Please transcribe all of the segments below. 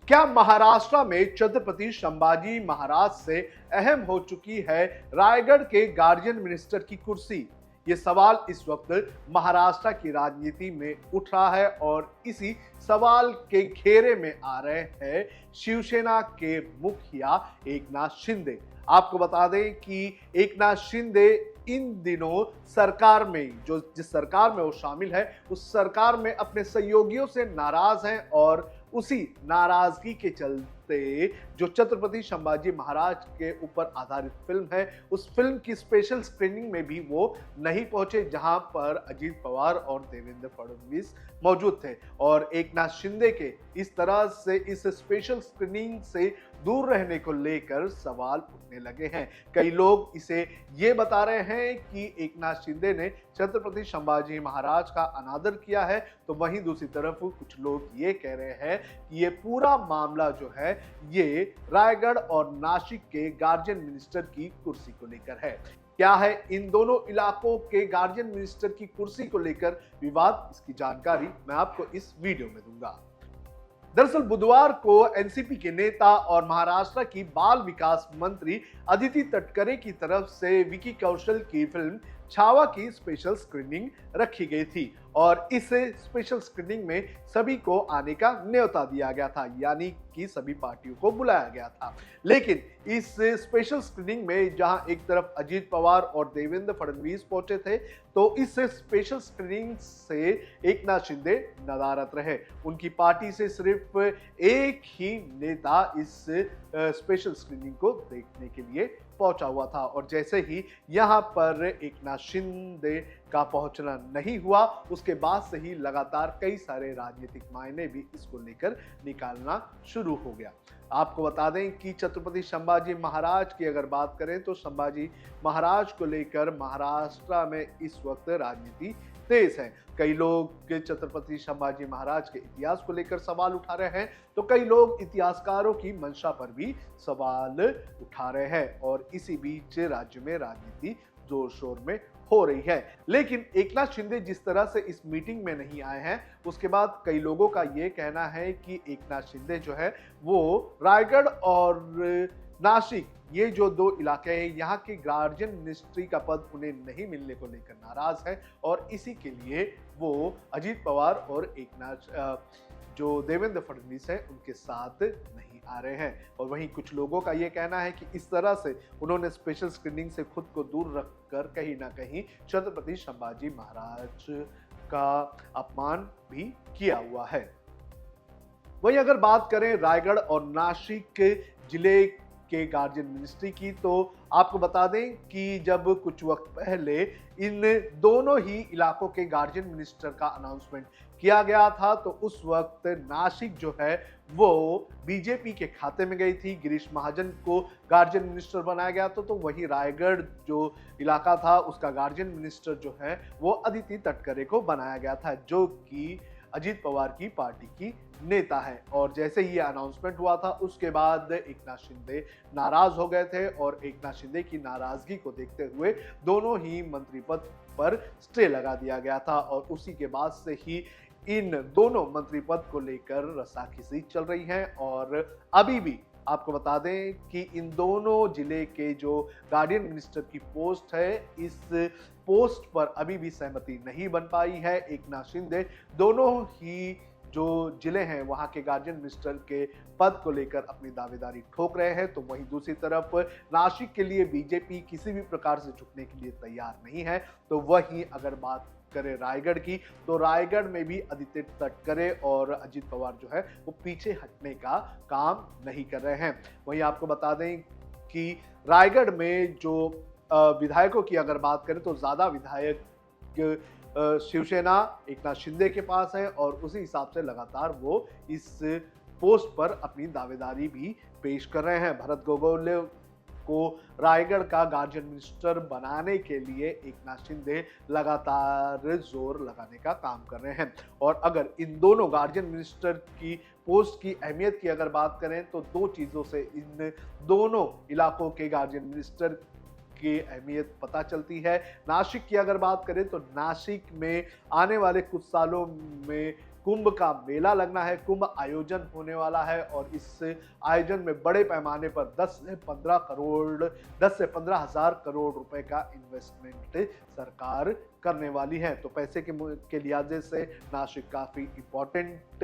क्या महाराष्ट्र में छत्रपति संभाजी महाराज से अहम हो चुकी है रायगढ़ के गार्जियन मिनिस्टर की कुर्सी? ये सवाल इस वक्त महाराष्ट्र की राजनीति में उठ रहा है और इसी सवाल के घेरे में आ रहे हैं शिवसेना के मुखिया एकनाथ शिंदे। आपको बता दें कि एकनाथ शिंदे इन दिनों सरकार में, जो जिस सरकार में वो शामिल है, उस सरकार में अपने सहयोगियों से नाराज हैं और उसी नाराजगी के चलते जो छत्रपति संभाजी महाराज के ऊपर आधारित फिल्म है, उस फिल्म की स्पेशल स्क्रीनिंग में भी वो नहीं पहुंचे, जहां पर अजीत पवार और देवेंद्र फडणवीस मौजूद थे। और एकनाथ शिंदे के इस तरह से इस स्पेशल स्क्रीनिंग से दूर रहने को लेकर सवाल उठने लगे हैं। कई लोग इसे ये बता रहे हैं कि एकनाथ शिंदे ने छत्रपति संभाजी महाराज का अनादर किया है, तो वहीं दूसरी तरफ कुछ लोग ये कह रहे हैं कि ये पूरा मामला जो है ये रायगढ़ और नासिक के गार्जियन मिनिस्टर की कुर्सी को लेकर है। क्या है इन दोनों इलाकों के गार्जियन मिनिस्टर की कुर्सी को लेकर विवाद, इसकी जानकारी मैं आपको इस वीडियो में दूंगा। दरअसल बुधवार को एनसीपी के नेता और महाराष्ट्र की बाल विकास मंत्री अदिति तटकरे की तरफ से विकी कौशल की फिल्म छावा की स्पेशल स्क्रीनिंग रखी गई थी और इस स्पेशल स्क्रीनिंग में सभी को आने का न्योता दिया गया था, यानी कि सभी पार्टियों को बुलाया गया था। लेकिन इस स्पेशल स्क्रीनिंग में जहां एक तरफ अजीत पवार और देवेंद्र फडणवीस पहुंचे थे, तो इस स्पेशल स्क्रीनिंग से एकनाथ शिंदे नदारद रहे। उनकी पार्टी से सिर्फ एक ही नेता इस स्पेशल स्क्रीनिंग को देखने के लिए पहुंचा हुआ था और जैसे ही यहां पर एकनाथ शिंदे का पहुंचना नहीं हुआ, उसके बाद से ही लगातार कई सारे राजनीतिक मायने भी इसको लेकर निकालना शुरू हो गया। आपको बता दें कि छत्रपति संभाजी महाराज की अगर बात करें तो संभाजी महाराज को लेकर महाराष्ट्र में इस वक्त राजनीति तेज है। कई लोग छत्रपति संभाजी महाराज के इतिहास को लेकर सवाल उठा रहे हैं, तो कई लोग इतिहासकारों की मंशा पर भी सवाल उठा रहे हैं और इसी बीच राज्य में राजनीति जोर शोर में हो रही है। लेकिन एकनाथ शिंदे जिस तरह से इस मीटिंग में नहीं आए हैं, उसके बाद कई लोगों का यह कहना है कि एकनाथ शिंदे जो है वो रायगढ़ और नासिक, ये जो दो इलाके हैं, यहाँ के गार्जियन मिनिस्ट्री का पद उन्हें नहीं मिलने को लेकर नाराज है और इसी के लिए वो अजीत पवार और एकनाथ जो देवेंद्र फडणवीस हैं उनके साथ नहीं आ रहे हैं। और वहीं कुछ लोगों का ये कहना है कि इस तरह से उन्होंने स्पेशल स्क्रीनिंग से खुद को दूर रखकर कहीं ना कहीं छत्रपति संभाजी महाराज का अपमान भी किया हुआ है। वहीं अगर बात करें रायगढ़ और नासिक जिले के गार्जियन मिनिस्ट्री की, तो आपको बता दें कि जब कुछ वक्त पहले इन दोनों ही इलाकों के गार्जियन मिनिस्टर का अनाउंसमेंट किया गया था, तो उस वक्त नासिक जो है वो बीजेपी के खाते में गई थी। गिरीश महाजन को गार्जियन मिनिस्टर बनाया गया था, तो वही रायगढ़ जो इलाका था उसका गार्जियन मिनिस्टर जो है वो अदिति तटकरे को बनाया गया था, जो कि अजीत पवार की पार्टी की नेता है। और जैसे ही ये अनाउंसमेंट हुआ था, उसके बाद एकनाथ शिंदे नाराज हो गए थे और एकनाथ शिंदे की नाराजगी को देखते हुए दोनों ही मंत्री पद पर स्टे लगा दिया गया था और उसी के बाद से ही इन दोनों मंत्री पद को लेकर रस्साकसी चल रही है। और अभी भी आपको बता दें कि इन दोनों जिले के जो गार्डियन मिनिस्टर की पोस्ट है, इस पोस्ट पर अभी भी सहमति नहीं बन पाई है। एकनाथ शिंदे दोनों ही जो जिले हैं वहां के गार्जियन मिनिस्टर के पद को लेकर अपनी दावेदारी ठोक रहे हैं, तो वहीं दूसरी तरफ नासिक के लिए बीजेपी किसी भी प्रकार से झुकने के लिए तैयार नहीं है। तो वहीं अगर बात करें रायगढ़ की, तो रायगढ़ में भी अदिति तटकरे और अजीत पवार जो है वो पीछे हटने का काम नहीं कर रहे हैं। वहीं आपको बता दें कि रायगढ़ में जो विधायकों की अगर बात करें तो ज्यादा विधायक शिवसेना एकनाथ शिंदे के पास है और उसी हिसाब से लगातार वो इस पोस्ट पर अपनी दावेदारी भी पेश कर रहे हैं। भरत गोगावले को रायगढ़ का गार्जियन मिनिस्टर बनाने के लिए एकनाथ शिंदे लगातार जोर लगाने का काम कर रहे हैं। और अगर इन दोनों गार्जियन मिनिस्टर की पोस्ट की अहमियत की अगर बात करें, तो दो चीजों से इन दोनों इलाकों के गार्जियन मिनिस्टर की अहमियत पता चलती है। नासिक की अगर बात करें तो नासिक में आने वाले कुछ सालों में कुंभ का मेला लगना है, कुंभ आयोजन होने वाला है और इस आयोजन में बड़े पैमाने पर 10 से 15 हजार करोड़ रुपए का इन्वेस्टमेंट सरकार करने वाली है। तो पैसे के लिहाजे से नासिक काफी इंपॉर्टेंट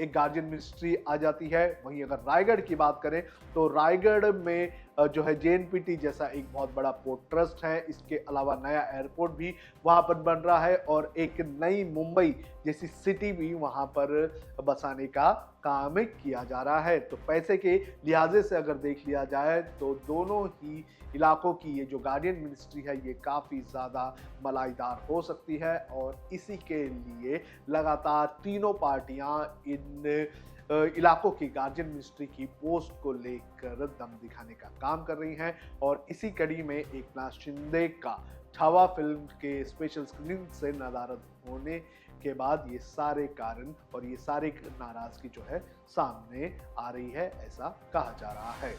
एक गार्जियन मिनिस्ट्री आ जाती है। वहीं अगर रायगढ़ की बात करें तो रायगढ़ में जो है जेएनपीटी जैसा एक बहुत बड़ा पोर्ट ट्रस्ट है, इसके अलावा नया एयरपोर्ट भी वहां पर बन रहा है और एक नई मुंबई जैसी सिटी भी वहां पर बसाने का काम किया जा रहा है। तो पैसे के लिहाजे से अगर देख लिया जाए तो दोनों ही इलाकों की ये जो गार्डियन मिनिस्ट्री है ये काफ़ी ज़्यादा मलाईदार हो सकती है और इसी के लिए लगातार तीनों पार्टियां इन इलाकों की गार्जियन मिनिस्ट्री की पोस्ट को लेकर दम दिखाने का काम कर रही हैं और इसी कड़ी में एकनाथ शिंदे का छावा फिल्म के स्पेशल स्क्रीनिंग से नदारद होने के बाद ये सारे कारण और ये सारी नाराजगी जो है सामने आ रही है, ऐसा कहा जा रहा है।